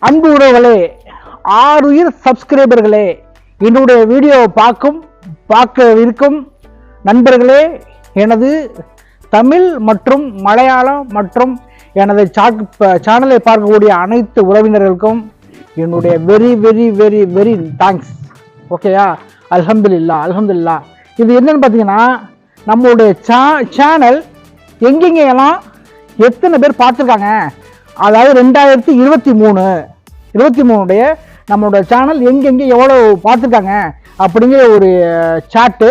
அன்பு உறவுகளே, ஆறுயிர் சப்ஸ்கிரைபர்களே, என்னுடைய வீடியோ பார்க்க இருக்கும் நண்பர்களே, எனது தமிழ் மற்றும் மலையாளம் மற்றும் எனது சேனலை பார்க்கக்கூடிய அனைத்து உறவினர்களுக்கும் என்னுடைய very very very very thanks. ஓகேயா? அல்ஹம்துலில்லாஹ். இது என்னன்னு பார்த்தீங்கன்னா, நம்மளுடைய சேனல் எங்கெங்கெல்லாம் எத்தனை பேர் பார்த்துருக்காங்க, அதாவது 2023 நம்மளோட சேனல் எங்கெங்கே எவ்வளோ பார்த்துருக்காங்க அப்படிங்கிற ஒரு சாட்டு.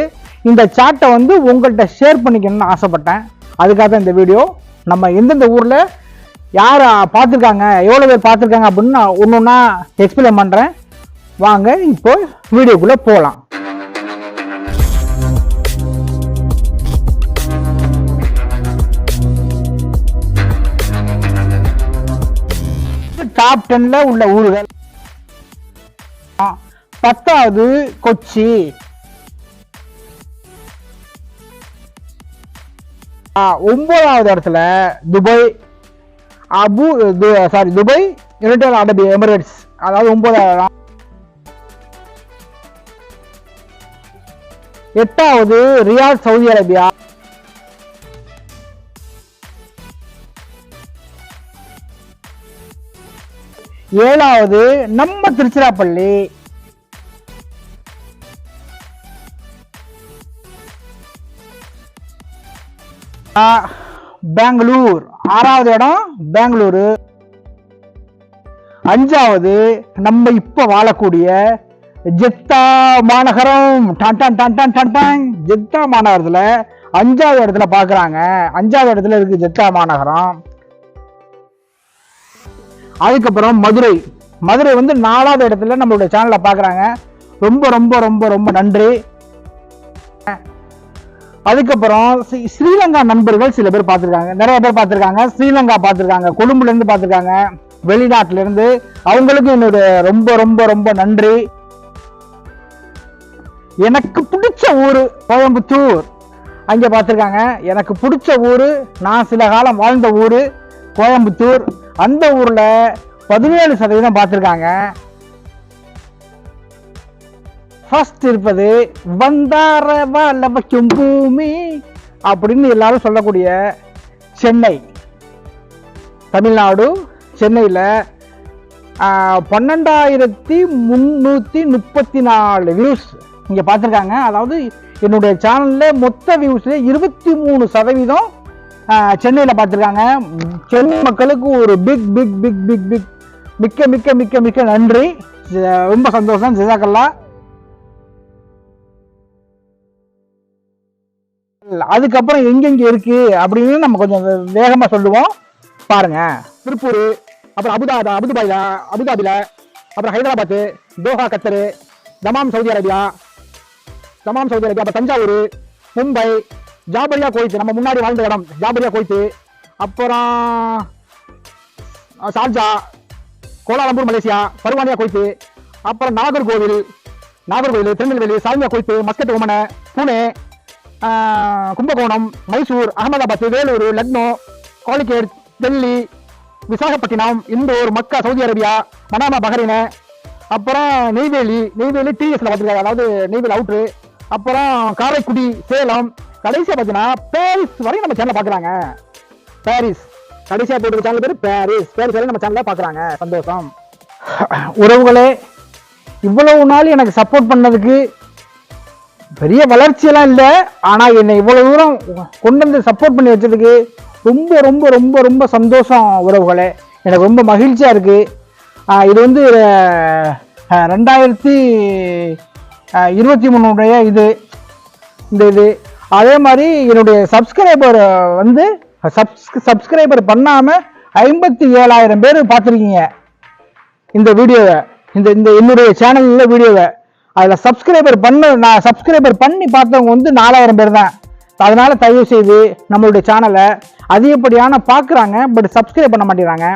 இந்த சாட்டை வந்து உங்கள்கிட்ட ஷேர் பண்ணிக்கணும்னு ஆசைப்பட்டேன். அதுக்காக தான் இந்த வீடியோ. நம்ம எந்தெந்த ஊரில் யார் பார்த்துருக்காங்க, எவ்வளோ பேர் பார்த்துருக்காங்க அப்படின்னு நான் ஒன்று ஒன்றா எக்ஸ்பிளைன் பண்ணுறேன். வாங்க இப்போ வீடியோக்குள்ளே போகலாம். டாப் 10ல உள்ள ஊர்கள். 10வது கொச்சி, 9வது இடத்துல துபாய், துபாய் யுனைடெட் அரபு எமிரேட்ஸ், அதாவது 9வது. 8வது ரியாத் சவுதி அரேபியா. 7வது நம்ம திருச்சிராப்பள்ளி. 8வது பெங்களூர். 6வது இடம் பெங்களூரு. 5வது நம்ம இப்ப வாழக்கூடிய ஜெத்தா மாநகரம். ஜெத்தா மாநகரத்துல 5வது இடத்துல பாக்குறாங்க. 5வது இடத்துல இருக்கு ஜெத்தா மாநகரம். அதுக்கப்புறம் மதுரை வந்து 4வது இடத்துல நம்மளுடைய சேனலை பார்க்குறாங்க. ரொம்ப ரொம்ப ரொம்ப ரொம்ப நன்றி. அதுக்கப்புறம் ஸ்ரீலங்கா நண்பர்கள் சில பேர் பார்த்துருக்காங்க, நிறைய பேர் பார்த்துருக்காங்க. ஸ்ரீலங்கா பார்த்துருக்காங்க, கொழும்புலேருந்து பார்த்துருக்காங்க, வெளிநாட்டிலேருந்து. அவங்களுக்கு என்னுடைய ரொம்ப ரொம்ப ரொம்ப நன்றி. எனக்கு பிடிச்ச ஊர் கோயம்புத்தூர், அங்கே பார்த்துருக்காங்க. எனக்கு பிடிச்ச ஊர், நான் சில காலம் வாழ்ந்த ஊர் கோயம்புத்தூர். அந்த ஊர்ல 17% பார்த்திருக்காங்க. ஃபர்ஸ்ட் இருப்பது வந்தாரவால வைக்கும் பூமி அப்படின்னு எல்லாரும் சொல்லக்கூடிய சென்னை, தமிழ்நாடு. சென்னையில் 12,334 வியூஸ் இங்க பார்த்திருக்காங்க. அதாவது என்னுடைய சேனல்ல மொத்த வியூஸ்ல 23% சென்னையில் பார்த்துருக்காங்க. சென்னை மக்களுக்கு ஒரு big big big big big மிக்க மிக்க மிக்க மிக்க நன்றி. ரொம்ப சந்தோஷம். ஜஸாக்கல்லா. அதுக்கப்புறம் எங்கெங்க இருக்கு அப்படின்னு நம்ம கொஞ்சம் வேகமா சொல்லுவோம். பாருங்க, திருப்பூர், அப்புறம் அபுதாபில, அப்புறம் ஹைதராபாத், தோஹா கத்தரு, தமாம் சவுதி அரேபியா, அப்புறம் தஞ்சாவூர், மும்பை, ஜாபரியா கோயித்து, நம்ம முன்னாடி வாழ்ந்த இடம் ஜாபரியா கோயித்து, அப்புறம் ஷார்ஜா, கோலாலம்பூர் மலேசியா, பருவானியா கோயித்து, அப்புறம் நாகர்கோவில், திருநெல்வேலி, சால்மியா கோயித்து, மஸ்கட் ஒமன, புனே, கும்பகோணம், மைசூர், அகமதாபாத், வேலூர், லக்னோ, காலிகேட், டெல்லி, விசாகப்பட்டினம், இந்தோர், மக்கா சவுதி அரேபியா, மனாமா பஹ்ரைன், அப்புறம் நெய்வேலி டிஎஸ்ல பார்த்துருக்காங்க, அதாவது நெய்வேலி அவுட்ரு, அப்புறம் காரைக்குடி, சேலம், கடைசியா பார்த்தீங்கன்னா பாரிஸ் வரையும் நம்ம சேனல் பார்க்குறாங்க. பாரிஸ் கடைசியா போட்டு சேனல் பேர் பாரிஸ் வரையும் நம்ம சேனல்ல பார்க்குறாங்க. சந்தோஷம். உறவுகளே, இவ்வளவு நாள் எனக்கு சப்போர்ட் பண்ணதுக்கு பெரிய வளர்ச்சியெல்லாம் இல்லை, ஆனா என்னை இவ்வளவு தூரம் கொண்டு வந்து சப்போர்ட் பண்ணி வச்சதுக்கு ரொம்ப ரொம்ப ரொம்ப ரொம்ப சந்தோஷம் உறவுகளே. எனக்கு ரொம்ப மகிழ்ச்சியா இருக்கு. இது வந்து 2023 இது. அதே மாதிரி என்னுடைய சப்ஸ்கிரைபர் வந்து சப்ஸ்கிரைபர் பண்ணாம 57,000 பேர் பார்த்துருக்கீங்க இந்த வீடியோவை, இந்த என்னுடைய சேனல்ல வீடியோவை. அதில் சப்ஸ்கிரைபர் பண்ணி பார்த்தவங்க வந்து 4,000 பேர் தான். அதனால தயவு செய்து நம்மளுடைய சேனலை அதிகப்படியான பார்க்குறாங்க, பட் சப்ஸ்கிரைப் பண்ண மாட்டேங்கிறாங்க.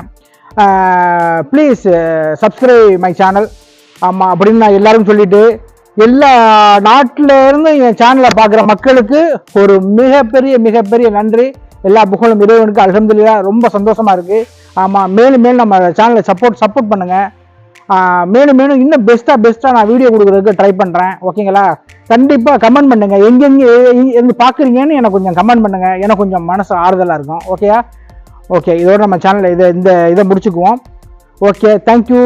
Please subscribe my channel. ஆமாம் அப்படின்னு நான் எல்லாரும் சொல்லிட்டு, எல்லா நாட்டில இருந்து என் சேனலை பார்க்குற மக்களுக்கு ஒரு மிகப்பெரிய நன்றி. எல்லா புகழும் இறைவனுக்கு அல்ஹம்துலில்லாஹ். ரொம்ப சந்தோஷமா இருக்கு. ஆமாம், மேலும் மேலும் நம்ம சேனலை சப்போர்ட் பண்ணுங்க. மேலும் மேலும் இன்னும் பெஸ்ட்டாக நான் வீடியோ கொடுக்குறதுக்கு ட்ரை பண்ணுறேன். ஓகேங்களா? கண்டிப்பாக கமெண்ட் பண்ணுங்க, எங்கே பார்க்குறீங்கன்னு எனக்கு கொஞ்சம் கமெண்ட் பண்ணுங்க. எனக்கு கொஞ்சம் மனசு ஆறுதலாக இருக்கும். ஓகேயா? ஓகே, இதோட நம்ம சேனலில் இதை முடிச்சுக்குவோம். Okay, thank you.